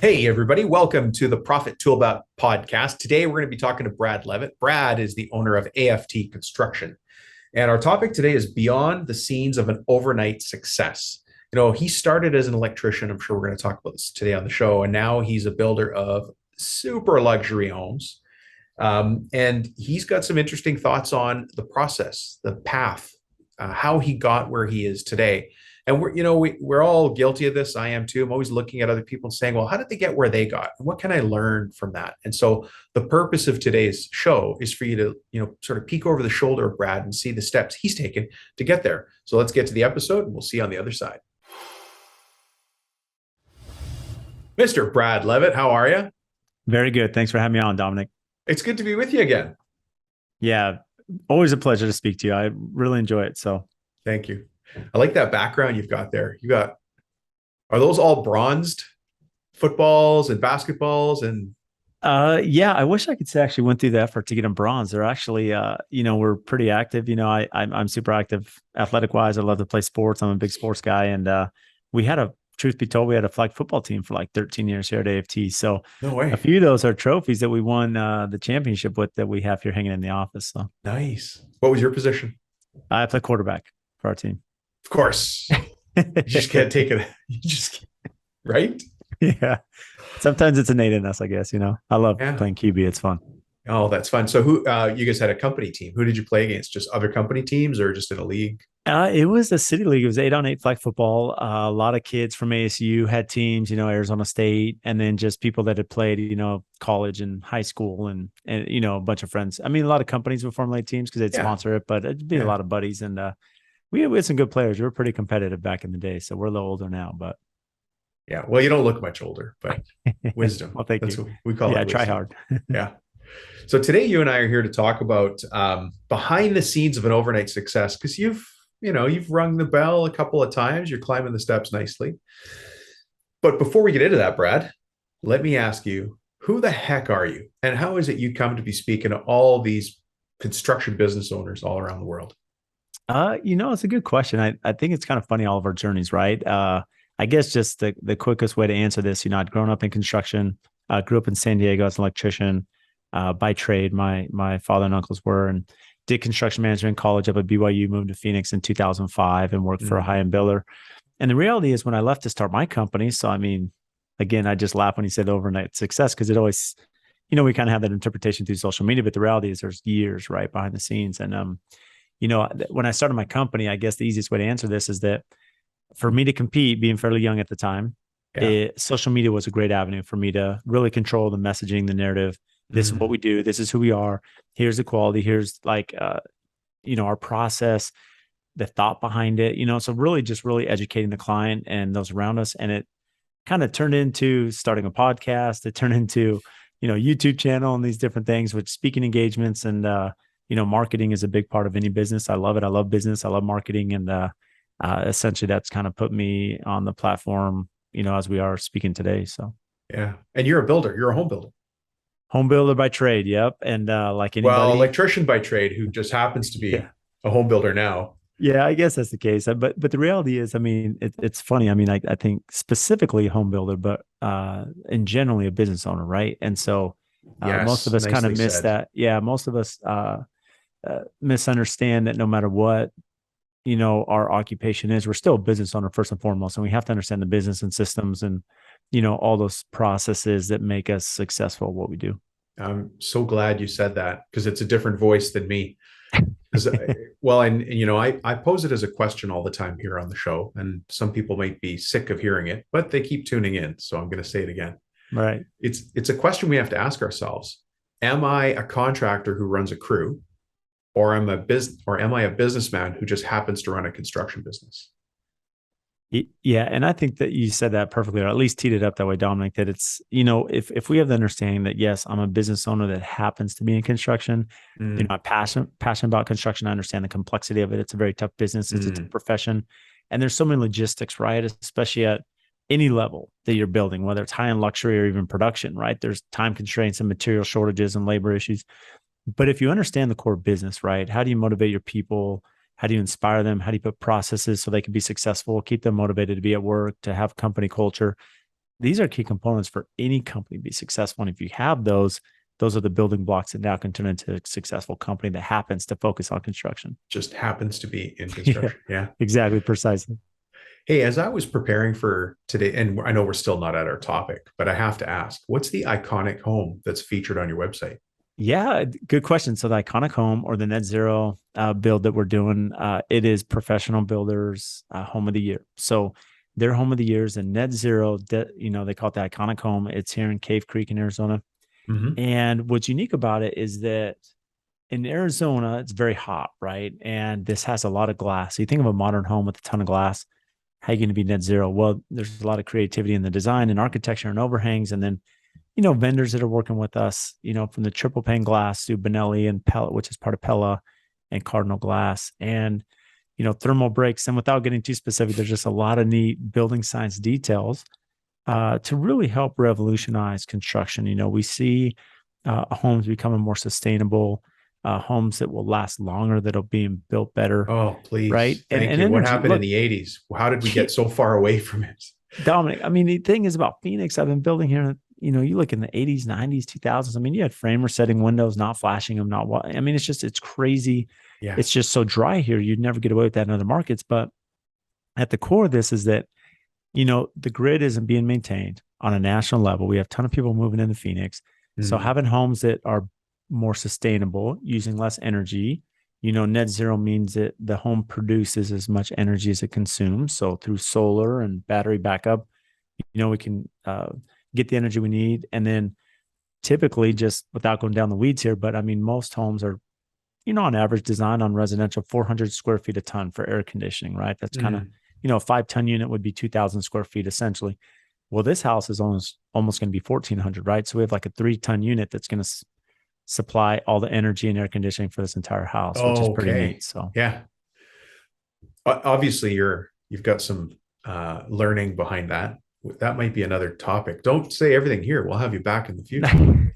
Hey, everybody. Welcome to the Profit Toolbot podcast. Today, we're going to be talking to Brad Leavitt. Brad is the owner of AFT Construction. And our topic today is beyond the scenes of an overnight success. You know, he started as an electrician. I'm sure we're going to talk about this today on the show. And now he's a builder of super luxury homes. And he's got some interesting thoughts on the process, the path, how he got where he is today. And we're all guilty of this. I am too. I'm always looking at other people and saying, well, how did they get where they got? And what can I learn from that? And so the purpose of today's show is for you to, sort of peek over the shoulder of Brad and see the steps he's taken to get there. So let's get to the episode and we'll see you on the other side. Mr. Brad Leavitt, how are you? Very good. Thanks for having me on, Dominic. It's good to be with you again. Yeah, always a pleasure to speak to you. I really enjoy it. So thank you. I like that background you've got there. Are those all bronzed footballs and basketballs? And yeah, I wish I could say I actually went through the effort to get them bronze. They're actually, we're pretty active. I'm super active athletic wise. I love to play sports. I'm a big sports guy. And truth be told, we had a flag football team for like 13 years here at AFT. So no way. A few of those are trophies that we won the championship with that we have here hanging in the office. So nice. What was your position? I play quarterback for our team. Of course. You just can't take it. You just can't, right? Yeah. Sometimes it's innate in us, I guess. I love playing QB. It's fun. Oh, that's fun. So you guys had a company team. Who did you play against? Just other company teams or just in a league? It was a city league. It was 8-on-8 flag football. A lot of kids from ASU had teams, Arizona State, and then just people that had played, college and high school and a bunch of friends. I mean, a lot of companies would formulate teams because they'd sponsor it, but it'd be a lot of buddies. And we had some good players. We were pretty competitive back in the day. So we're a little older now, but. Yeah. Well, you don't look much older, but wisdom. Well, thank That's you. What we call it. Yeah, try hard. Yeah. So today you and I are here to talk about behind the scenes of an overnight success, because you've rung the bell a couple of times. You're climbing the steps nicely. But before we get into that, Brad, let me ask you, who the heck are you? And how is it you come to be speaking to all these construction business owners all around the world? It's a good question. I think it's kind of funny, all of our journeys, right? I guess just the quickest way to answer this, I'd grown up in construction, grew up in San Diego as an electrician by trade. My father and uncles were, and did construction management in college up at BYU, moved to Phoenix in 2005 and worked for a high-end builder. And the reality is when I left to start my company, so I mean, again, I just laugh when he said overnight success because it always, we kind of have that interpretation through social media, but the reality is there's years right behind the scenes. And, when I started my company, I guess the easiest way to answer this is that for me to compete, being fairly young at the time, social media was a great avenue for me to really control the messaging, the narrative. This is what we do. This is who we are. Here's the quality. Here's our process, the thought behind it, so really educating the client and those around us. And it kind of turned into starting a podcast. It turned into, YouTube channel and these different things, which speaking engagements and, marketing is a big part of any business. I love it. I love business. I love marketing. And essentially that's kind of put me on the platform, as we are speaking today. So, yeah. And you're a builder. You're a home builder. Home builder by trade. Yep. And like anybody. Well, electrician by trade who just happens to be a home builder now. Yeah, I guess that's the case. But the reality is, I mean, it's funny. I mean, I think specifically home builder, but in generally a business owner, right? And so most of us kind of miss that. Yeah, most of us misunderstand that no matter what, our occupation is, we're still a business owner first and foremost. And we have to understand the business and systems and, all those processes that make us successful at what we do. I'm so glad you said that because it's a different voice than me. I pose it as a question all the time here on the show, and some people might be sick of hearing it, but they keep tuning in. So I'm going to say it again. Right. It's a question we have to ask ourselves. Am I a contractor who runs a crew, or am I a businessman who just happens to run a construction business? Yeah. And I think that you said that perfectly, or at least teed it up that way, Dominic, that it's, if we have the understanding that, yes, I'm a business owner that happens to be in construction, I'm passionate about construction. I understand the complexity of it. It's a very tough business. It's a tough profession. And there's so many logistics, right? Especially at any level that you're building, whether it's high-end luxury or even production, right? There's time constraints and material shortages and labor issues. But if you understand the core business, right? How do you motivate your people? How do you inspire them? How do you put processes so they can be successful, keep them motivated to be at work, to have company culture? these are key components for any company to be successful. And if you have those are the building blocks that now can turn into a successful company that happens to focus on construction. Just happens to be in Yeah, construction. Yeah. exactly. Precisely. Hey, as I was preparing for today, and I know we're still not at our topic, but I have to ask, what's the iconic home that's featured on your website? Yeah, good question. So the iconic home or the net zero build that we're doing, it is Professional Builders Home of the Year. So their home of the year is a net zero. They call it the iconic home. It's here in Cave Creek in Arizona. Mm-hmm. And what's unique about it is that in Arizona, it's very hot, right? And this has a lot of glass. So you think of a modern home with a ton of glass. How are you going to be net zero? Well, there's a lot of creativity in the design and architecture and overhangs, and then vendors that are working with us, from the triple pane glass to Benelli and Pella, which is part of Pella and Cardinal Glass, and thermal breaks. And without getting too specific, there's just a lot of neat building science details to really help revolutionize construction. We see homes becoming more sustainable, homes that will last longer, that are being built better, Oh, right? please. And Thank you. What energy. happened in Look, the 80s? How did we get so far away from it? Dominic, I mean, the thing is about Phoenix, I've been building here, you look in the 80s, 90s, 2000s. I mean, you had framer setting windows, not flashing them, not what. I mean, it's crazy. Yeah. It's just so dry here. You'd never get away with that in other markets. But at the core of this is that, the grid isn't being maintained on a national level. We have a ton of people moving into Phoenix. So having homes that are more sustainable, using less energy, net zero means that the home produces as much energy as it consumes. So through solar and battery backup, we can get the energy we need. And then typically, just without going down the weeds here, but I mean, most homes are, on average designed on residential 400 square feet a ton for air conditioning, right? That's kind of, a 5-ton unit would be 2,000 square feet essentially. Well, this house is almost going to be 1,400, right? So we have like a 3-ton unit that's going to supply all the energy and air conditioning for this entire house, which is pretty neat. So yeah, obviously you've got some learning behind that. That might be another topic. Don't say everything here. We'll have you back in the future.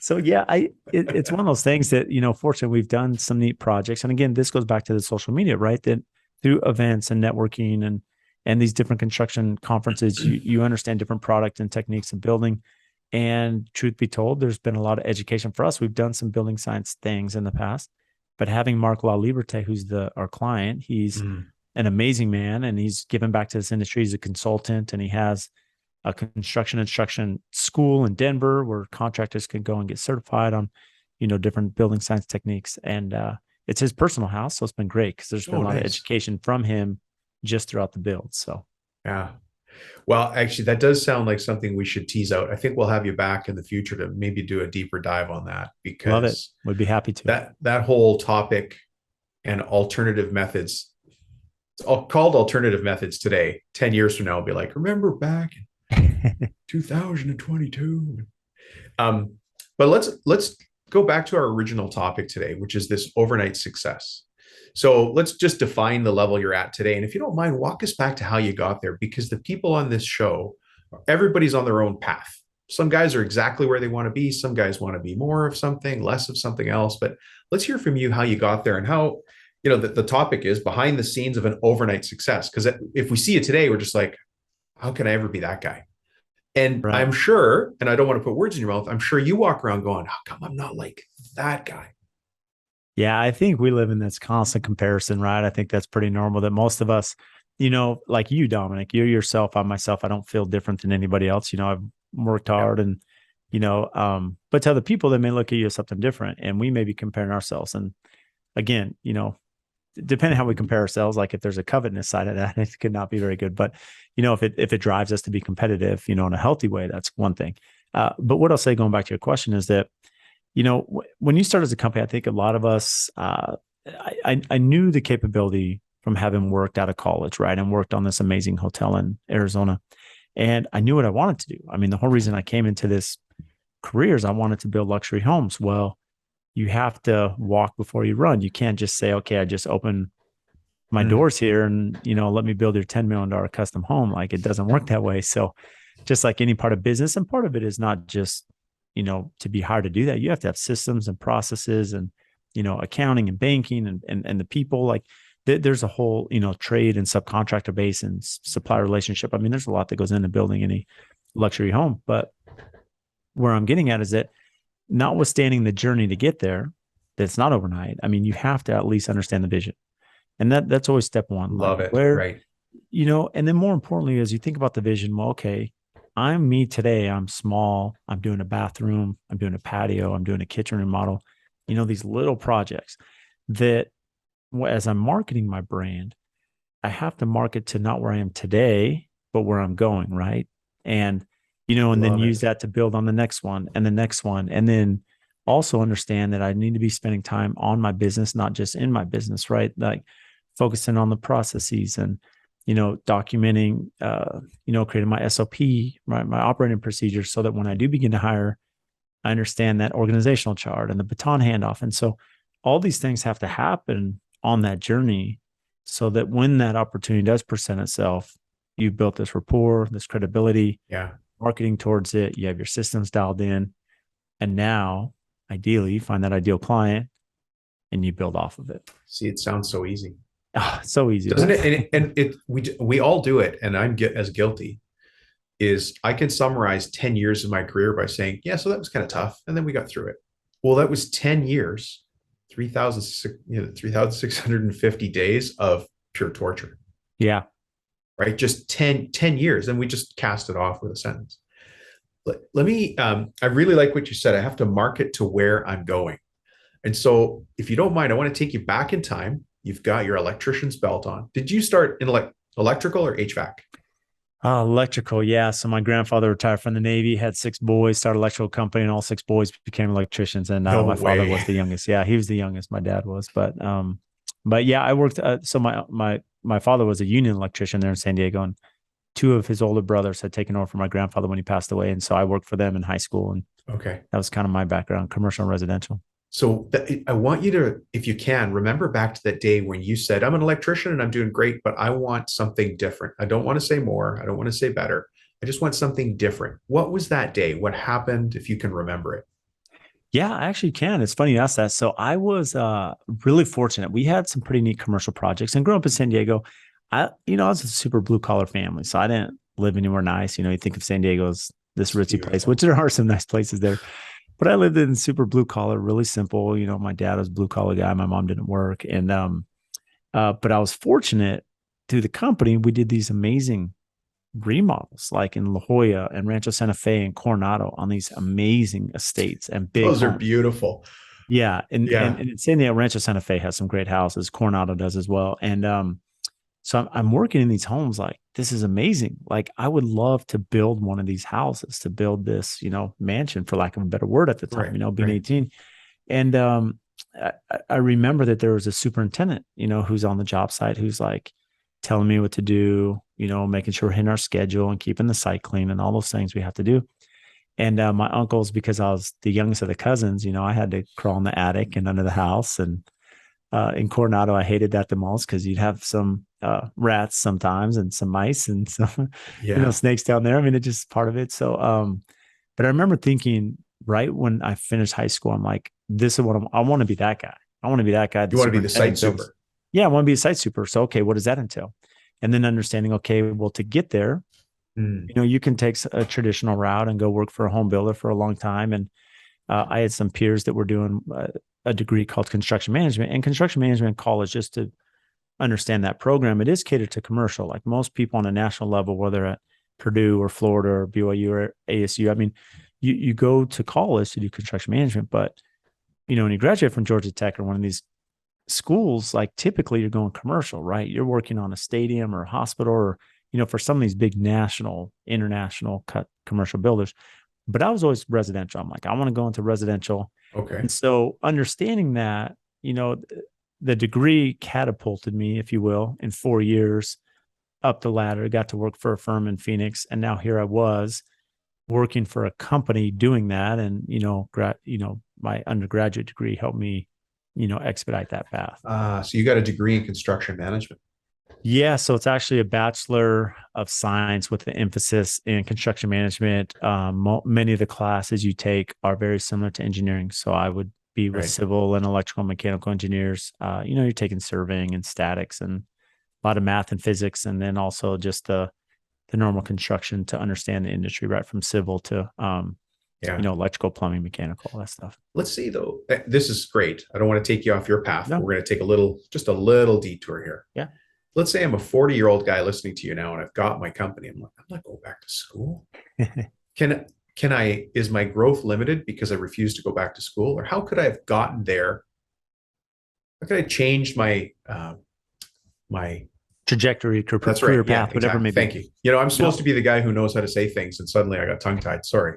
So yeah, it's one of those things that, fortunately we've done some neat projects. And again, this goes back to the social media, right? That through events and networking and these different construction conferences, you understand different product and techniques of building. And truth be told, there's been a lot of education for us. We've done some building science things in the past, but having Mark LaLiberte, who's our client, he's an amazing man, and he's given back to this industry. He's a consultant, and he has a construction instruction school in Denver where contractors can go and get certified on, different building science techniques. And it's his personal house, so it's been great because there's been a lot of education from him just throughout the build. So yeah. Well, actually, that does sound like something we should tease out. I think we'll have you back in the future to maybe do a deeper dive on that, because love it. Would be happy to. That whole topic and alternative methods, it's all called alternative methods today. 10 years from now, I'll be like, remember back in 2022. But let's go back to our original topic today, which is this overnight success. So let's just define the level you're at today. And if you don't mind, walk us back to how you got there, because the people on this show, everybody's on their own path. Some guys are exactly where they want to be. Some guys want to be more of something, less of something else. But let's hear from you how you got there and how, the topic is behind the scenes of an overnight success. Because if we see it today, we're just like, how can I ever be that guy? And right. I'm sure, and I don't want to put words in your mouth, I'm sure you walk around going, how come I'm not like that guy? Yeah, I think we live in this constant comparison, right? I think that's pretty normal that most of us, like you, Dominic, you're yourself, I'm myself. I don't feel different than anybody else. I've worked hard and, but to other people, they may look at you as something different, and we may be comparing ourselves. And again, depending how we compare ourselves, like if there's a covetousness side of that, it could not be very good. But, if it drives us to be competitive, in a healthy way, that's one thing. But what I'll say, going back to your question, is that, when you start as a company, I think a lot of us, I knew the capability from having worked out of college, right? And worked on this amazing hotel in Arizona. And I knew what I wanted to do. I mean, the whole reason I came into this career is I wanted to build luxury homes. Well, you have to walk before you run. You can't just say, okay, I just open my doors here and, let me build your $10 million custom home. Like, it doesn't work that way. So just like any part of business, and part of it is not just, to be hard to do that. You have to have systems and processes and, accounting and banking and the people. Like there's a whole, trade and subcontractor base and supplier relationship. I mean, there's a lot that goes into building luxury home. But where I'm getting at is that notwithstanding the journey to get there, that's not overnight. I mean, you have to at least understand the vision. And that's always step one. Like Love it. where, Right. and then more importantly, as you think about the vision, well, okay, I'm me today. I'm small. I'm doing a bathroom. I'm doing a patio. I'm doing a kitchen remodel. These little projects that as I'm marketing my brand, I have to market to not where I am today, but where I'm going. Right. And, and then Love use it. that to build on the next one and the next one. And then also understand that I need to be spending time on my business, not just in my business. Right. Like focusing on the processes and, documenting, creating my SOP, my operating procedures so that when I do begin to hire, I understand that organizational chart and the baton handoff. And so all these things have to happen on that journey so that when that opportunity does present itself, you've built this rapport, this credibility, Yeah. marketing towards it, you have your systems dialed in. And now, ideally, you find that ideal client and you build off of it. See, it sounds so easy. So easy, Doesn't right? it? And we all do it, and I'm as guilty. Is I can summarize 10 years of my career by saying, yeah, so that was kind of tough, and then we got through it. Well, that was 10 years, 3,650 days of pure torture, Yeah. right? Just 10 years, and we just cast it off with a sentence. Let me. I really like what you said. I have to market to where I'm going, and so if you don't mind, I want to take you back in time. You've got your electrician's belt on. Did you start in electrical or HVAC? Electrical, yeah. So my grandfather retired from the Navy, had 6 boys, started an electrical company, and all 6 boys became electricians. And No my father way. was the youngest. Yeah, he was the youngest. My dad was, but yeah, I worked. So my father was a union electrician there in San Diego, and 2 of his older brothers had taken over from my grandfather when he passed away, and so I worked for them in high school, and Okay. that was kind of my background, commercial and residential. So I want you to, if you can, remember back to that day when you said, I'm an electrician and I'm doing great, but I want something different. I don't want to say more. I don't want to say better. I just want something different. What was that day? What happened, if you can remember it? Yeah, I actually can. It's funny you asked that. So I was really fortunate. We had some pretty neat commercial projects, and growing up in San Diego, I was a super blue collar family, so I didn't live anywhere nice. You think of San Diego as this It's ritzy place, beautiful. which there are some nice places there, but I lived in super blue collar, really simple. My dad was a blue collar guy. My mom didn't work, and but I was fortunate through the company. We did these amazing remodels, like in La Jolla and Rancho Santa Fe and Coronado, on these amazing estates and big Those are homes. beautiful. Yeah, Yeah. and San Diego Rancho Santa Fe has some great houses. Coronado does as well. And so I'm working in these homes. Like, this is amazing. Like, I would love to build one of these houses, to build this, mansion, for lack of a better word at the time. Right. Being Right. 18, and I remember that there was a superintendent, who's on the job site, who's like telling me what to do, making sure we're hitting our schedule and keeping the site clean and all those things we have to do. And my uncles, because I was the youngest of the cousins, I had to crawl in the attic and under the house. And in Coronado, I hated that the most because you'd have some rats sometimes and some mice and some, Yeah. snakes down there. I mean, it's just part of it. So, but I remember thinking right when I finished high school, I'm like, this is what I want to be that guy. I want to be that guy. The You want to be the site superintendent builds. super. Yeah, I want to be a site super. So, okay, what does that entail? And then understanding, okay, well, to get there, Mm. you can take a traditional route and go work for a home builder for a long time. And I had some peers that were doing a degree called construction management, and construction management in college, just to understand that program, it is catered to commercial. Like most people on a national level, whether at Purdue or Florida or BYU or ASU, I mean, you go to college to do construction management, but when you graduate from Georgia Tech or one of these schools, like typically you're going commercial, right? You're working on a stadium or a hospital or, for some of these big national, international commercial builders. But I was always residential. I'm like, I want to go into residential. Okay. And so understanding that, the degree catapulted me, if you will, in 4 years up the ladder, got to work for a firm in Phoenix. And now here I was working for a company doing that. And, my undergraduate degree helped me, expedite that path. So you got a degree in construction management. Yeah, so it's actually a Bachelor of Science with an emphasis in construction management. Many of the classes you take are very similar to engineering. So I would be with Right. civil and electrical and mechanical engineers. You're taking surveying and statics and a lot of math and physics, and then also just the the normal construction to understand the industry, right from civil to Yeah. electrical, plumbing, mechanical, all that stuff. Let's see though. This is great. I don't want to take you off your path. No, We're going to take just a little detour here. yeah. Let's say I'm a 40-year-old guy listening to you now and I've got my company. I'm like, I'm not going back to school. Can is my growth limited because I refuse to go back to school? Or how could I have gotten there? How could I change my Trajectory, that's right. career Yeah, path, whatever it exactly. may be. Thank you. You know, I'm supposed No, to be the guy who knows how to say things, and suddenly I got tongue tied. Sorry.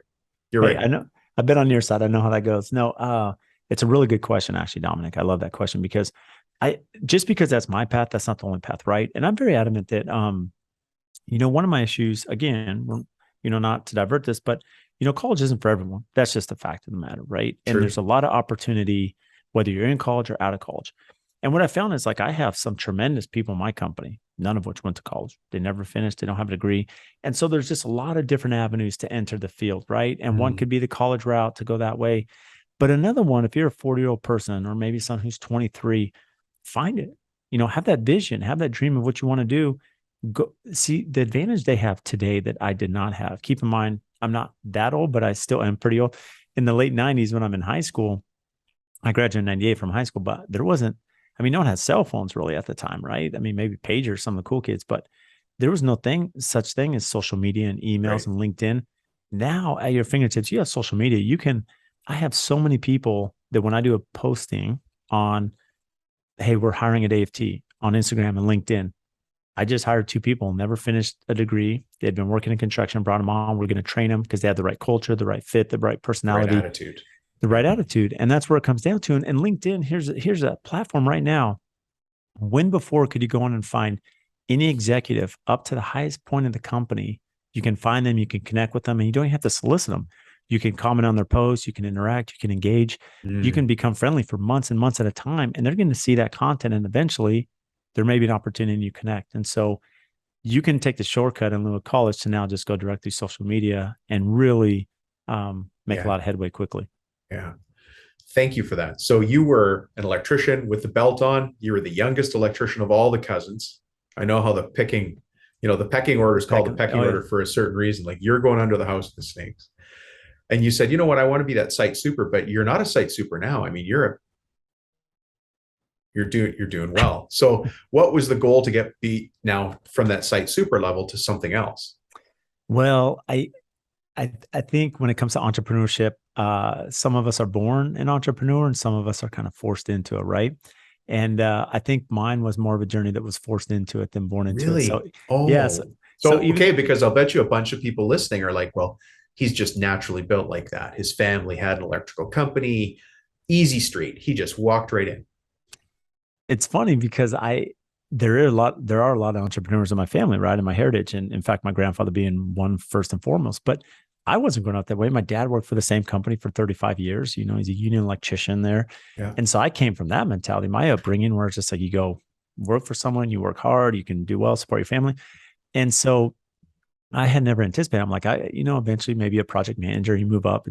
You're hey, right. I know I've been on your side. I know how that goes. No, it's a really good question, actually, Dominic. I love that question because just because that's my path, that's not the only path, right? And I'm very adamant that one of my issues, again, not to divert this, but college isn't for everyone. That's just a fact of the matter, right? True. And there's a lot of opportunity, whether you're in college or out of college. And what I found is, like, I have some tremendous people in my company, none of which went to college. They never finished. They don't have a degree. And so there's just a lot of different avenues to enter the field, right? And one could be the college route to go that way. But another one, if you're a 40-year-old person or maybe someone who's 23, find it, have that vision, have that dream of what you want to do. Go see the advantage they have today that I did not have. Keep in mind, I'm not that old, but I still am pretty old. In the late 90s, when I'm in high school, I graduated in 98 from high school, but there wasn't, no one had cell phones really at the time, right? Maybe pagers, some of the cool kids, but there was no such thing as social media and emails and LinkedIn. Now at your fingertips, you have social media. I have so many people that when I do a posting on, hey, we're hiring at AFT on Instagram and LinkedIn, I just hired 2 people, never finished a degree. They'd been working in construction, brought them on. We're going to train them because they have the right culture, the right fit, the right personality, the right attitude. And that's where it comes down to. And LinkedIn, here's a platform right now. When before could you go on and find any executive up to the highest point of the company? You can find them, you can connect with them, and you don't even have to solicit them. You can comment on their posts, you can interact, you can engage, you can become friendly for months and months at a time. And they're going to see that content. And eventually there may be an opportunity and you connect. And so you can take the shortcut in lieu of college to now just go direct through social media and really make a lot of headway quickly. Yeah. Thank you for that. So you were an electrician with the belt on. You were the youngest electrician of all the cousins. I know how the pecking order is called the pecking order for a certain reason. Like, you're going under the house of the snakes. And you said, you know what, I want to be that site super, but you're not a site super now. You're doing well. So what was the goal to get beat now from that site super level to something else? Well, I think when it comes to entrepreneurship, some of us are born an entrepreneur and some of us are kind of forced into it, right? And I think mine was more of a journey that was forced into it than born into it. So, okay, because I'll bet you a bunch of people listening are like, well, he's just naturally built like that. His family had an electrical company, easy street. He just walked right in. It's funny because there are a lot of entrepreneurs in my family, right? In my heritage. And in fact, my grandfather being one first and foremost, but I wasn't growing up that way. My dad worked for the same company for 35 years. He's a union electrician there. Yeah. And so I came from that mentality, my upbringing, where it's just like, you go work for someone, you work hard, you can do well, support your family. And so I had never anticipated, I'm like, eventually maybe a project manager, you move up,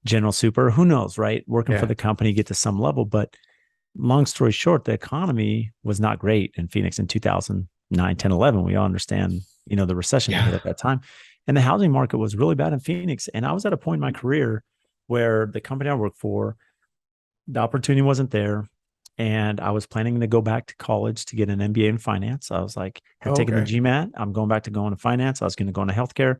general super, who knows, right? Working for the company, get to some level. But long story short, the economy was not great in Phoenix in 2009, 10, 11. We all understand, the recession that hit at that time. And the housing market was really bad in Phoenix. And I was at a point in my career where the company I worked for, the opportunity wasn't there. And I was planning to go back to college to get an MBA in finance. I was like, had taken the GMAT. I'm going back to going to finance. I was going to go into healthcare.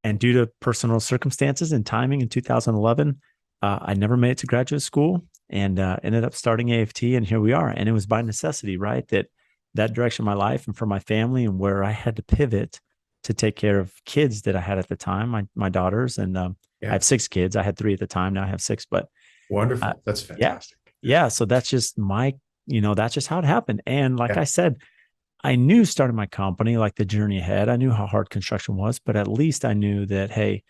And due to personal circumstances and timing in 2011, I never made it to graduate school and ended up starting AFT. And here we are. And it was by necessity, right? That direction of my life and for my family, and where I had to pivot to take care of kids that I had at the time, my daughters. And I have 6 kids. I had 3 at the time. Now I have 6, but wonderful. That's fantastic. Yeah. So that's just that's just how it happened. And like I said, I knew starting my company, like the journey ahead, I knew how hard construction was, but at least I knew that, hey,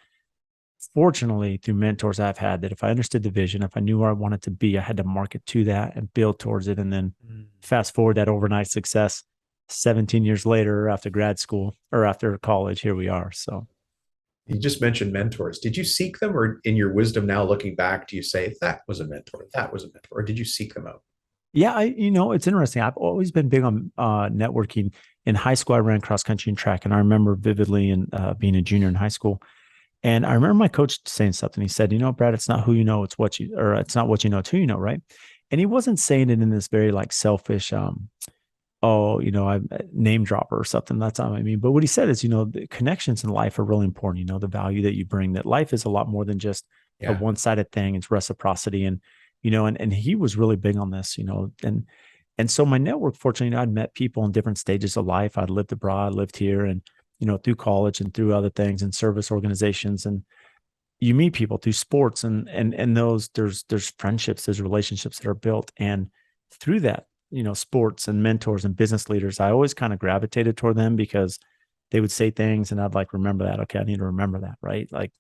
fortunately through mentors I've had, that if I understood the vision, if I knew where I wanted to be, I had to market to that and build towards it. And then fast forward that overnight success, 17 years later, after grad school or after college, here we are. So you just mentioned mentors. Did you seek them, or in your wisdom now looking back, do you say that was a mentor? That was a mentor, or did you seek them out? Yeah, it's interesting. I've always been big on networking. In high school, I ran cross country and track, and I remember vividly in being a junior in high school. And I remember my coach saying something. He said, Brad, it's not who you know, it's not what you know, it's who you know, right? And he wasn't saying it in this very like selfish, oh, I'm a name dropper or something. That's not what I mean. But what he said is, the connections in life are really important. The value that you bring, that life is a lot more than just a Yeah. one-sided thing. It's reciprocity. And he was really big on this, and so my network, fortunately, I'd met people in different stages of life. I'd lived abroad, lived here, and, through college and through other things and service organizations. And you meet people through sports and those there's friendships, there's relationships that are built. And through that, sports and mentors and business leaders, I always kind of gravitated toward them because they would say things and I'd like, remember that. Okay, I need to remember that, right? Like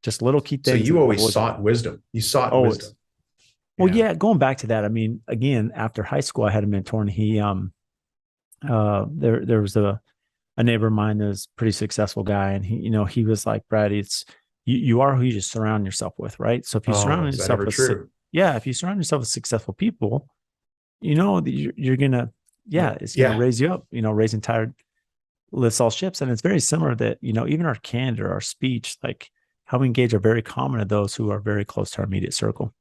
just little key So things you that I've always always sought wisdom. You sought wisdom. always. Well, Yeah. yeah, going back to that, I mean, again, after high school, I had a mentor, and he there was a neighbor of mine that was a pretty successful guy, and he was like, Brad, it's you are who you just surround yourself with, right? So if you Oh, surround is that yourself ever with true? yeah, if you surround yourself with successful people, that you're gonna, yeah, Well, it's gonna yeah. raise you up. Raising tide lifts all ships. And it's very similar that, even our candor, our speech, like how we engage are very common to those who are very close to our immediate circle.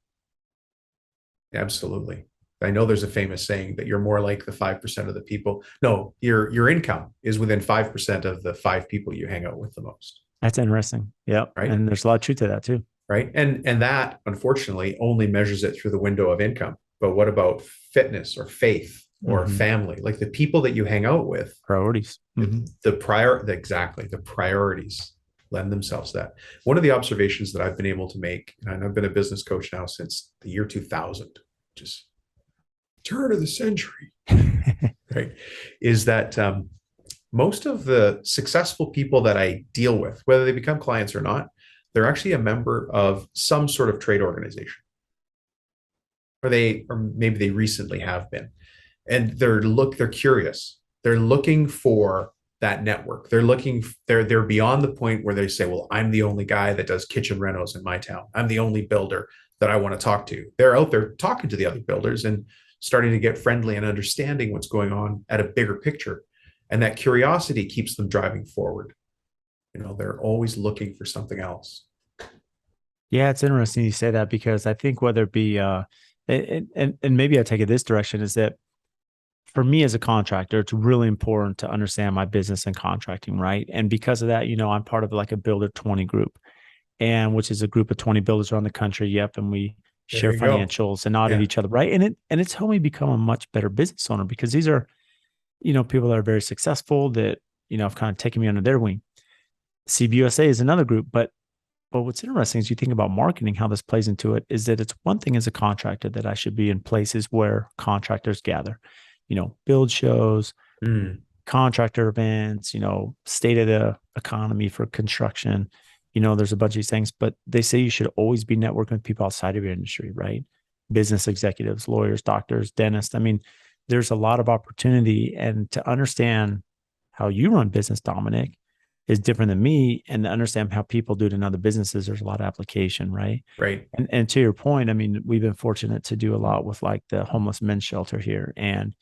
Absolutely. I know there's a famous saying that you're more like the 5% of the people. No, your income is within 5% of the five people you hang out with the most. That's interesting. Yep. Right. And there's a lot of truth to that too. Right. And that unfortunately only measures it through the window of income. But what about fitness or faith or Mm-hmm. family? Like the people that you hang out with, Priorities. Mm-hmm. exactly, the priorities lend themselves to that. One of the observations that I've been able to make, and I've been a business coach now since the year 2000, just turn of the century, right? Is that most of the successful people that I deal with, whether they become clients or not, they're actually a member of some sort of trade organization, or maybe they recently have been, and they're curious. They're looking for that network. They're beyond the point where they say, well, I'm the only guy that does kitchen renos in my town. I'm the only builder that I want to talk to. They're out there talking to the other builders and starting to get friendly and understanding what's going on at a bigger picture. And that curiosity keeps them driving forward. They're always looking for something else. Yeah, it's interesting you say that because I think whether it be and maybe I take it this direction is that for me as a contractor, it's really important to understand my business and contracting, right? And because of that, I'm part of like a builder 20 group, and which is a group of 20 builders around the country. Yep. And we There share you go. financials and audit Yeah. each other, right? And it's helped me become a much better business owner because these are, people that are very successful that, have kind of taken me under their wing. CBUSA is another group, but what's interesting is you think about marketing, how this plays into it, is that it's one thing as a contractor that I should be in places where contractors gather, build shows, Mm. contractor events, state of the economy for construction. There's a bunch of these things, but they say you should always be networking with people outside of your industry, right? Business executives, lawyers, doctors, dentists. I mean, there's a lot of opportunity. And to understand how you run business, Dominic, is different than me. And to understand how people do it in other businesses, there's a lot of application, right? Right. And to your point, I mean, we've been fortunate to do a lot with like the homeless men's shelter here and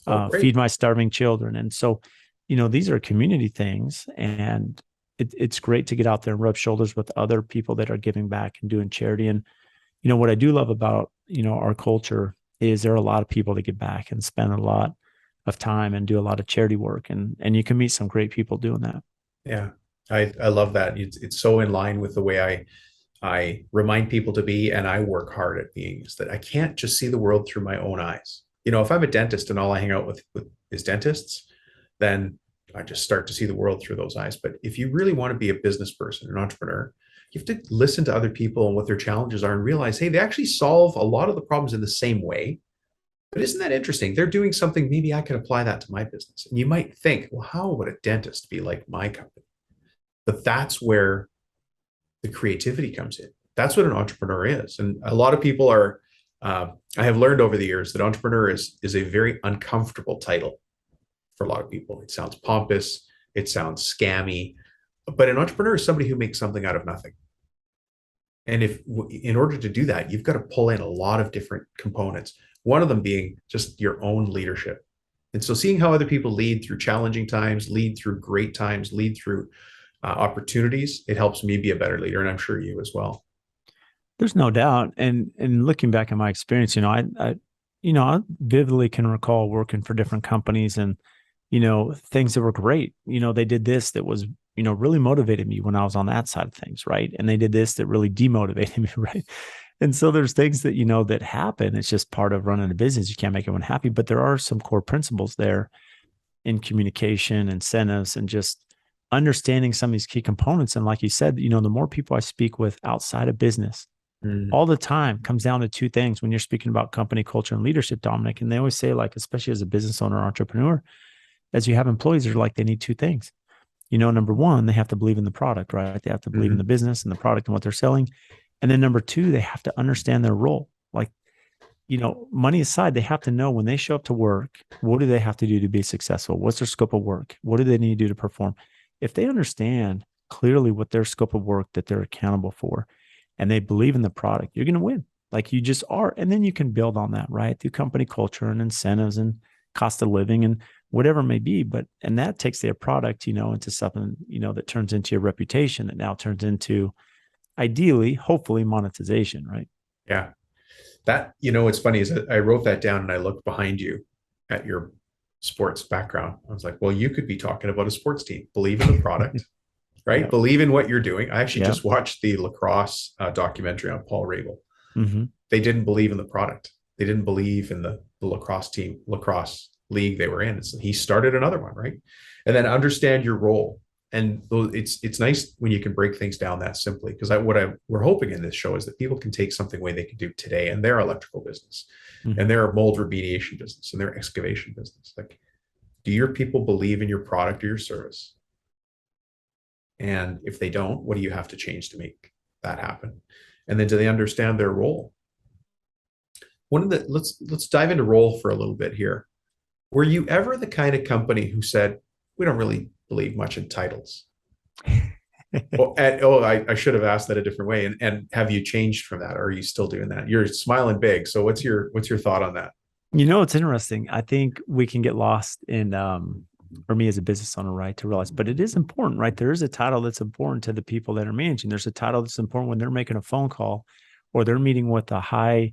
Oh, feed great. my starving children. And so, these are community things, and it's great to get out there and rub shoulders with other people that are giving back and doing charity. And, what I do love about, our culture is there are a lot of people that give back and spend a lot of time and do a lot of charity work. And you can meet some great people doing that. Yeah. I love that. It's so in line with the way I remind people to be, and I work hard at being, is that I can't just see the world through my own eyes. If I'm a dentist and all I hang out with is dentists, then I just start to see the world through those eyes. But if you really want to be a business person, an entrepreneur, you have to listen to other people and what their challenges are and realize, hey, they actually solve a lot of the problems in the same way. But isn't that interesting? They're doing something, maybe I could apply that to my business. And you might think, well, how would a dentist be like my company? But that's where the creativity comes in. That's what an entrepreneur is. And a lot of people are, I have learned over the years that entrepreneur is a very uncomfortable title for a lot of people. It sounds pompous, it sounds scammy, but an entrepreneur is somebody who makes something out of nothing. And if in order to do that, you've got to pull in a lot of different components. One of them being just your own leadership. And so seeing how other people lead through challenging times, lead through great times, lead through opportunities, it helps me be a better leader. And I'm sure you as well. There's no doubt. And looking back at my experience, I vividly can recall working for different companies and, things that were great. They did this that was, really motivated me when I was on that side of things. Right. And they did this that really demotivated me. Right. And so there's things that, that happen. It's just part of running a business. You can't make everyone happy, but there are some core principles there in communication, incentives, and just understanding some of these key components. And like you said, the more people I speak with outside of business, all the time comes down to two things when you're speaking about company culture and leadership, Dominic. And they always say, like, especially as a business owner or entrepreneur, as you have employees, they're like, they need two things. Number one, they have to believe in the product, right? They have to believe in the business and the product and what they're selling. And then number two, they have to understand their role. Like, money aside, they have to know when they show up to work, what do they have to do to be successful? What's their scope of work? What do they need to do to perform? If they understand clearly what their scope of work that they're accountable for, and they believe in the product, you're going to win. Like you just are. And then you can build on that, right? Through company culture and incentives and cost of living and whatever it may be. And that takes their product, into something, that turns into your reputation, that now turns into ideally, hopefully monetization, right? Yeah. That, what's funny is that I wrote that down and I looked behind you at your sports background. I was like, well, you could be talking about a sports team. Believe in the product, right? Yep. Believe in what you're doing. I actually Yep. just watched the lacrosse documentary on Paul Rabel. Mm-hmm. They didn't believe in the product. They didn't believe in the lacrosse team, lacrosse league they were in. So he started another one, right? And then understand your role. And it's nice when you can break things down that simply, because we're hoping in this show is that people can take something away they can do today in their electrical business, and their mold remediation business, and their excavation business. Like, do your people believe in your product or your service? And if they don't, what do you have to change to make that happen? And then do they understand their role? Let's dive into role for a little bit here. Were you ever the kind of company who said, we don't really believe much in titles? I should have asked that a different way. And have you changed from that? Or are you still doing that? You're smiling big. So what's your thought on that? It's interesting. I think we can get lost in, for me as a business owner, right, to realize, but it is important, right? There is a title that's important to the people that are managing. There's a title that's important when they're making a phone call or they're meeting with a high,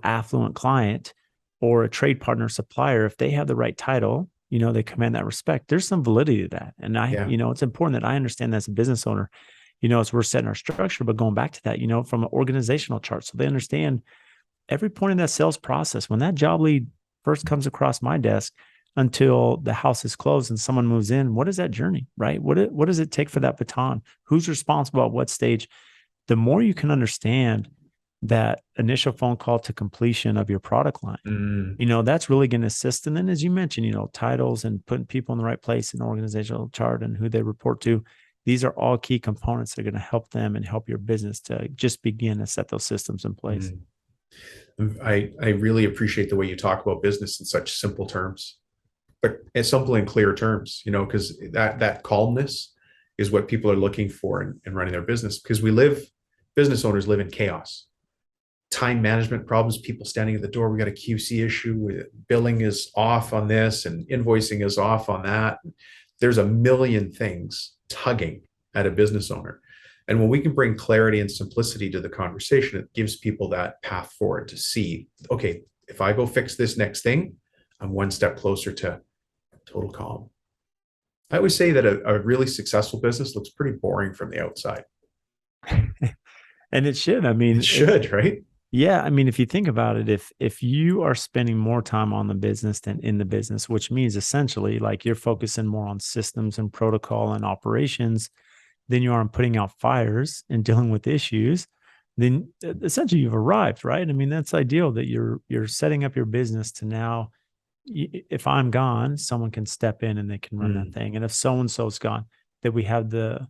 affluent client or a trade partner supplier. If they have the right title, they command that respect. There's some validity to that. And it's important that I understand that as a business owner, as we're setting our structure, but going back to that, from an organizational chart. So they understand every point in that sales process, when that job lead first comes across my desk until the house is closed and someone moves in, what is that journey, right? What does it take for that baton? Who's responsible at what stage? The more you can understand that initial phone call to completion of your product line, that's really going to assist. And then, as you mentioned, titles and putting people in the right place in the organizational chart and who they report to, these are all key components that are going to help them and help your business to just begin to set those systems in place. I really appreciate the way you talk about business in such simple terms, but it's simple and clear terms, because that calmness is what people are looking for in running their business, because business owners live in chaos. Time management problems, people standing at the door. We got a QC issue. Billing is off on this and invoicing is off on that. There's a million things tugging at a business owner. And when we can bring clarity and simplicity to the conversation, it gives people that path forward to see, okay, if I go fix this next thing, I'm one step closer to total calm. I always say that a really successful business looks pretty boring from the outside. And it should. I mean, it should, right? Yeah. I mean, if you think about it, if you are spending more time on the business than in the business, which means essentially like you're focusing more on systems and protocol and operations than you are on putting out fires and dealing with issues, then essentially you've arrived, right? I mean, that's ideal that you're setting up your business to now, if I'm gone, someone can step in and they can run that thing. And if so-and-so's gone, that we have the,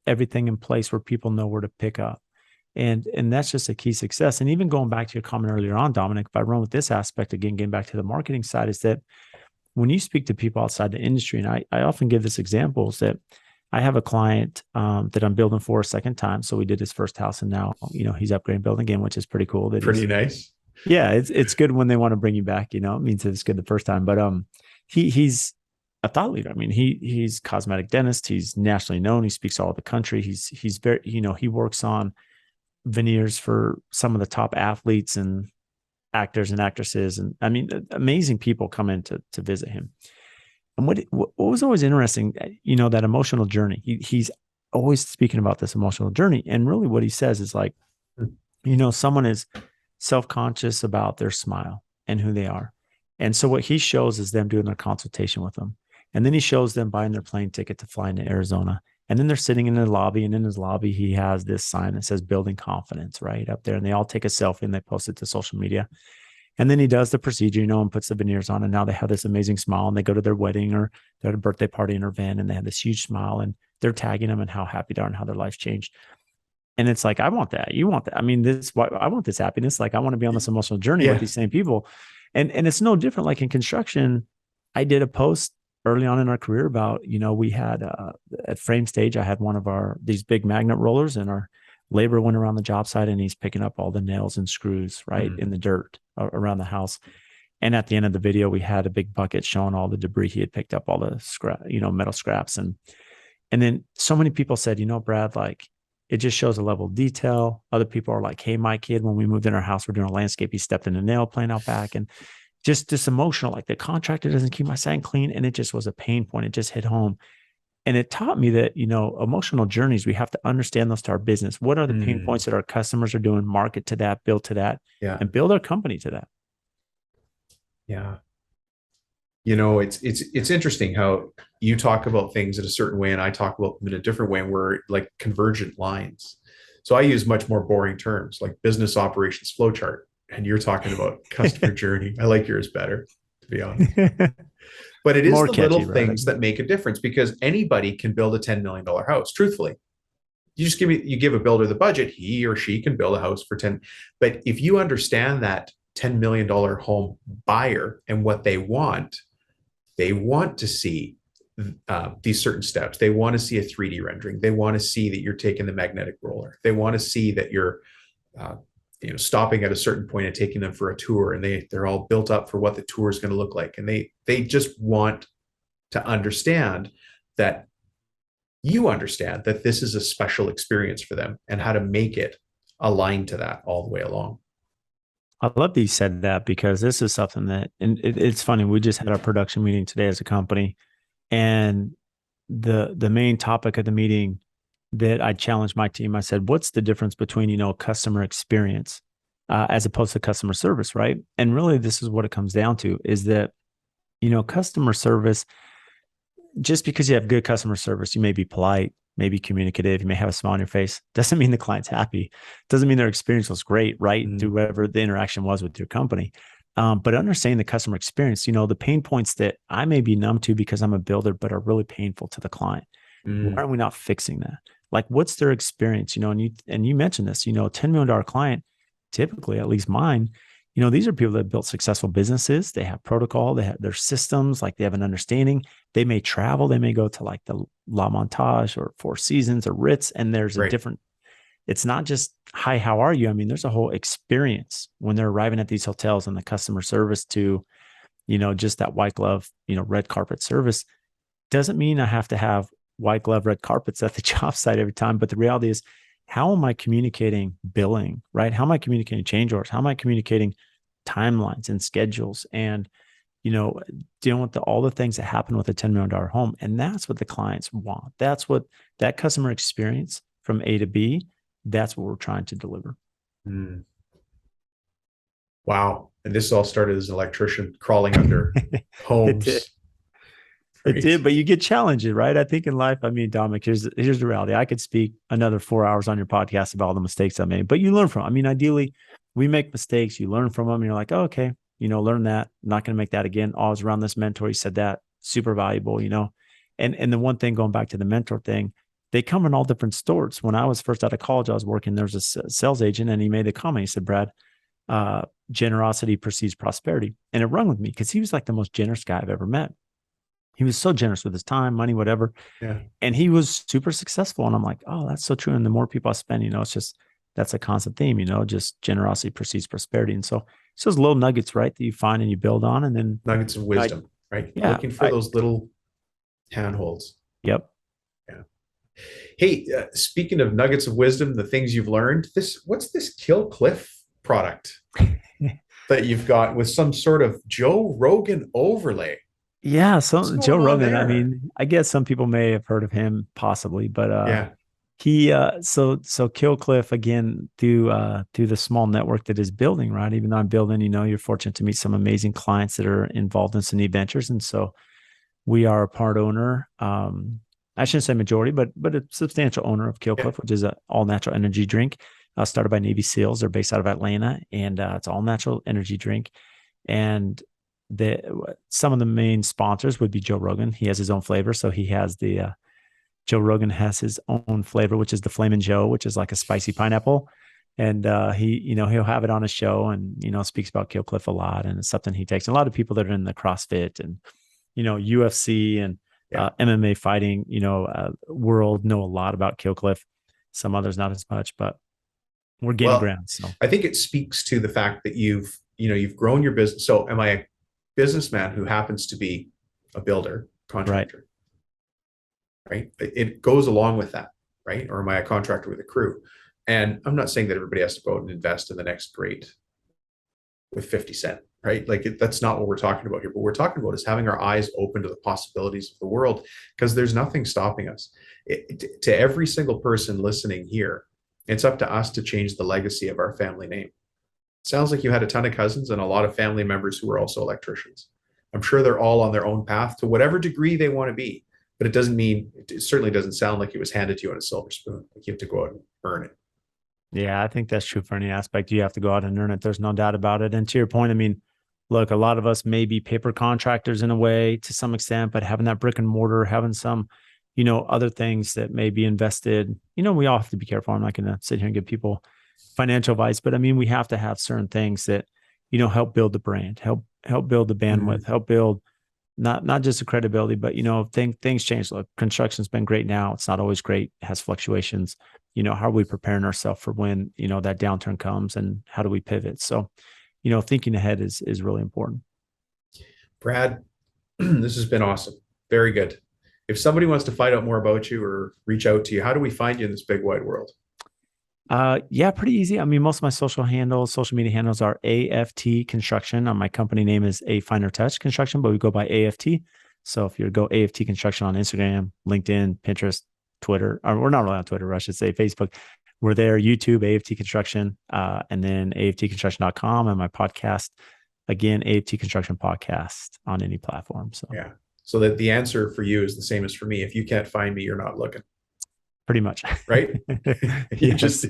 everything in place where people know where to pick up. And that's just a key success. And even going back to your comment earlier on, Dominic, if I run with this aspect again, getting back to the marketing side, is that when you speak to people outside the industry, and I often give this example, is that I have a client that I'm building for a second time. So we did his first house and now, he's upgrading building again, which is pretty cool. Pretty nice. Yeah, it's good when they want to bring you back, it means it's good the first time. But he's a thought leader. I mean, he's cosmetic dentist, he's nationally known, he speaks all over the country. He's very, he works on veneers for some of the top athletes and actors and actresses. And I mean, amazing people come in to visit him. And what was always interesting, that emotional journey. He's always speaking about this emotional journey. And really what he says is like, someone is self-conscious about their smile and who they are. And so what he shows is them doing their consultation with them. And then he shows them buying their plane ticket to fly into Arizona. And then they're sitting in the lobby, and in his lobby, he has this sign that says building confidence right up there. And they all take a selfie and they post it to social media. And then he does the procedure, and puts the veneers on. And now they have this amazing smile, and they go to their wedding or they're at a birthday party in their van, and they have this huge smile, and they're tagging them and how happy they are and how their life changed. And it's like, I want that. You want that. I mean, I want this happiness. Like, I want to be on this emotional journey with these same people. And it's no different. Like in construction, I did a post early on in our career about, we had at frame stage, I had one of these big magnet rollers, and our labor went around the job site, and he's picking up all the nails and screws in the dirt around the house. And at the end of the video, we had a big bucket showing all the debris he had picked up, all the scrap, metal scraps. And then so many people said, Brad, like, it just shows a level of detail. Other people are like, hey, my kid, when we moved in our house, we're doing a landscape, he stepped in a nail plane out back. And just this emotional, like the contractor doesn't keep my sand clean. And it just was a pain point. It just hit home. And it taught me that, emotional journeys, we have to understand those to our business. What are the pain points that our customers are doing? Market to that, build to that, and build our company to that. Yeah. It's interesting how you talk about things in a certain way and I talk about them in a different way, and we're like convergent lines. So I use much more boring terms like business operations flowchart, and you're talking about customer journey. I like yours better, to be honest. But it is More the catchy, little things that make a difference, because anybody can build a $10 million house. Truthfully, you give a builder the budget, he or she can build a house for 10. But if you understand that $10 million home buyer and what they want to see these certain steps. They want to see a 3D rendering. They want to see that you're taking the magnetic roller. They want to see that you're stopping at a certain point and taking them for a tour, and they're all built up for what the tour is going to look like. And they just want to understand that you understand that this is a special experience for them and how to make it align to that all the way along. I love that you said that, because this is something that, and it's funny. We just had our production meeting today as a company, and the main topic of the meeting that I challenged my team, I said, what's the difference between, customer experience as opposed to customer service, right? And really, this is what it comes down to, is that, customer service, just because you have good customer service, you may be polite, may be communicative, you may have a smile on your face, doesn't mean the client's happy. Doesn't mean their experience was great, right? Through whatever the interaction was with your company. But understanding the customer experience, the pain points that I may be numb to because I'm a builder, but are really painful to the client. Why are we not fixing that? Like, what's their experience? And you mentioned this, $10 million client, typically, at least mine, these are people that built successful businesses. They have protocol, they have their systems, like they have an understanding. They may travel, they may go to like the La Montage or Four Seasons or Ritz, and there's a different, it's not just, hi, how are you? I mean, there's a whole experience when they're arriving at these hotels, and the customer service to, just that white glove, red carpet service. Doesn't mean I have to have white glove red carpets at the job site every time. But the reality is, how am I communicating billing, right? How am I communicating change orders? How am I communicating timelines and schedules, and, dealing with all the things that happen with a $10 million home? And that's what the clients want. That's what that customer experience from A to B, that's what we're trying to deliver. Wow. And this all started as an electrician crawling under homes. It did, but you get challenged, right? I think in life, I mean, Dominic, here's the reality. I could speak another 4 hours on your podcast about all the mistakes I made, but you learn from them. I mean, ideally, we make mistakes, you learn from them, and you're like, oh, okay, learn that. I'm not going to make that again. Always around this mentor, he said that, super valuable, And the one thing, going back to the mentor thing, they come in all different sorts. When I was first out of college, I was working, there was a sales agent, and he made the comment, he said, Brad, generosity precedes prosperity. And it rung with me, because he was like the most generous guy I've ever met. He was so generous with his time, money, whatever. Yeah. And he was super successful. And I'm like, oh, that's so true. And the more people I spend, it's just that's a constant theme, just generosity precedes prosperity. And so it's those little nuggets, right, that you find and you build on. And then, Nuggets of wisdom, right? yeah, Looking for those little handholds. yep. Yeah. Hey, speaking of nuggets of wisdom, the things you've learned, what's this Kill Cliff product that you've got with some sort of Joe Rogan overlay? Yeah. What's So Joe going on Rogan, I there? mean, I guess some people may have heard of him possibly, but Yeah. so Killcliff again through the small network that is building, right? Even though I'm building, you're fortunate to meet some amazing clients that are involved in some new ventures. And so we are a part owner. I shouldn't say majority, but a substantial owner of Yeah. Killcliff, which is an all natural energy drink, started by Navy SEALs. They're based out of Atlanta, and it's all natural energy drink. And some of the main sponsors would be Joe Rogan. He has his own flavor, so he has Joe Rogan has his own flavor, which is the Flamin' Joe, which is like a spicy pineapple. And he'll have it on his show and, speaks about Killcliff a lot. And it's something he takes. And a lot of people that are in the CrossFit and, UFC and MMA fighting, world know a lot about Killcliff. Some others not as much, but we're gaining ground. So I think it speaks to the fact that you've grown your business. So am I a businessman who happens to be a builder, contractor? Right. It goes along with that, right? Or am I a contractor with a crew? And I'm not saying that everybody has to go out and invest in the next great with 50 cent, right? Like that's not what we're talking about here. But what we're talking about is having our eyes open to the possibilities of the world, because there's nothing stopping us. To every single person listening here, it's up to us to change the legacy of our family name. Sounds like you had a ton of cousins and a lot of family members who were also electricians. I'm sure they're all on their own path to whatever degree they want to be. But it certainly doesn't sound like it was handed to you on a silver spoon. Like you have to go out and earn it. yeah, I think that's true for any aspect. You have to go out and earn it. There's no doubt about it. And to your point, I mean, look, a lot of us may be paper contractors in a way to some extent, but having that brick and mortar, having some, other things that may be invested, we all have to be careful. I'm not going to sit here and give people financial advice, but I mean, we have to have certain things that, help build the brand, help build the bandwidth, help build not just the credibility, but things change. Look, construction's been great now. It's not always great. It has fluctuations. How are we preparing ourselves for when, that downturn comes, and how do we pivot? So, thinking ahead is really important. Brad, this has been awesome. Very good. If somebody wants to find out more about you or reach out to you, how do we find you in this big wide world? Yeah, pretty easy. I mean, most of my social media handles are AFT Construction. My company name is A Finer Touch Construction, but we go by AFT. So if you go AFT Construction on Instagram, LinkedIn, Pinterest, Twitter, or we're not really on Twitter, I should say Facebook. We're there, YouTube, AFT Construction, and then aftconstruction.com, and my podcast, again, AFT Construction Podcast on any platform. So yeah. So that the answer for you is the same as for me. If you can't find me, you're not looking. Pretty much. Right? Yes.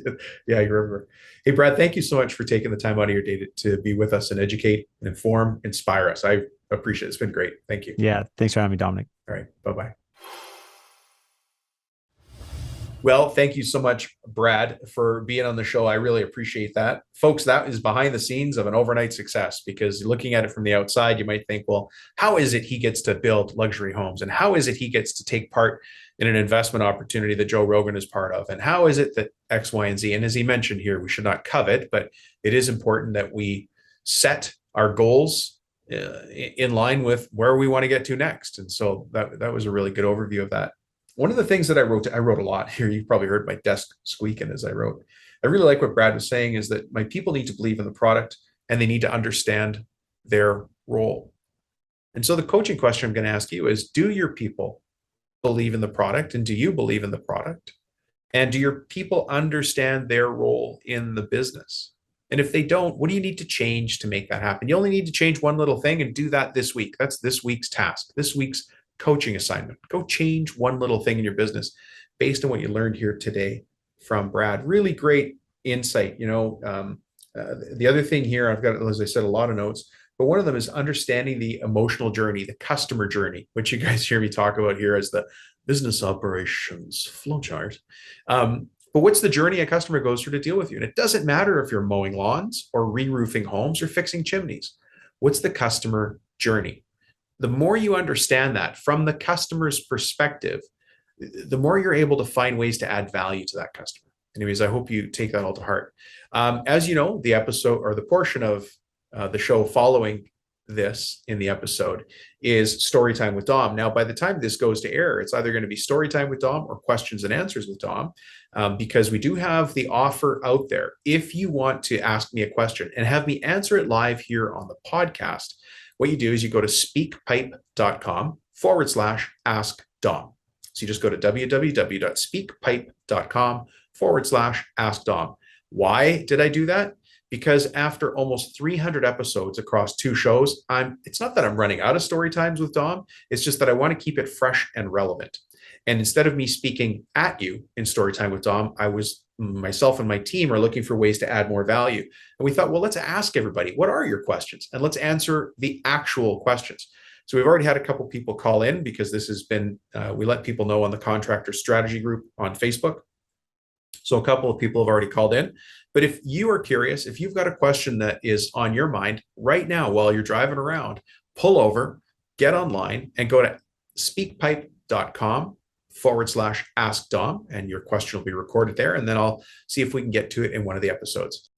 Yeah, I remember. Hey, Brad, thank you so much for taking the time out of your day to be with us and educate, and inform, inspire us. I appreciate it. It's been great. Thank you. Yeah. Thanks for having me, Dominic. All right. Bye-bye. Well, thank you so much, Brad, for being on the show. I really appreciate that. Folks, that is behind the scenes of an overnight success, because looking at it from the outside, you might think, well, how is it he gets to build luxury homes? And how is it he gets to take part in an investment opportunity that Joe Rogan is part of? And how is it that X, Y, and Z? And as he mentioned here, we should not covet, but it is important that we set our goals in line with where we want to get to next. And so that was a really good overview of that. One of the things that I wrote a lot here, you've probably heard my desk squeaking as I wrote. I really like what Brad was saying, is that my people need to believe in the product and they need to understand their role. And so the coaching question I'm going to ask you is, do your people believe in the product, and do you believe in the product? And do your people understand their role in the business? And if they don't, what do you need to change to make that happen? You only need to change one little thing, and do that this week. That's this week's task, this week's coaching assignment. Go change one little thing in your business based on what you learned here today from Brad. Really great insight. The other thing here, I've got, as I said, a lot of notes, but one of them is understanding the emotional journey, the customer journey, which you guys hear me talk about here as the business operations flowchart. But what's the journey a customer goes through to deal with you? And it doesn't matter if you're mowing lawns or re-roofing homes or fixing chimneys. What's the customer journey? The more you understand that from the customer's perspective, the more you're able to find ways to add value to that customer. anyways, I hope you take that all to heart. As you know, the episode or the portion of the show following this in the episode is story time with Dom. Now, by the time this goes to air, it's either going to be story time with Dom or questions and answers with Dom, because we do have the offer out there. If you want to ask me a question and have me answer it live here on the podcast, what you do is you go to speakpipe.com/ask Dom. So you just go to www.speakpipe.com/ask Dom. Why did I do that? Because after almost 300 episodes across 2 shows, it's not that I'm running out of story times with Dom. It's just that I want to keep it fresh and relevant. And instead of me speaking at you in story time with Dom, myself and my team are looking for ways to add more value. And we thought, well, let's ask everybody, what are your questions? And let's answer the actual questions. So we've already had a couple people call in, because this has been, we let people know on the contractor strategy group on Facebook. So a couple of people have already called in. But if you are curious, if you've got a question that is on your mind right now while you're driving around, pull over, get online, and go to speakpipe.com/ask Dom, and your question will be recorded there. And then I'll see if we can get to it in one of the episodes.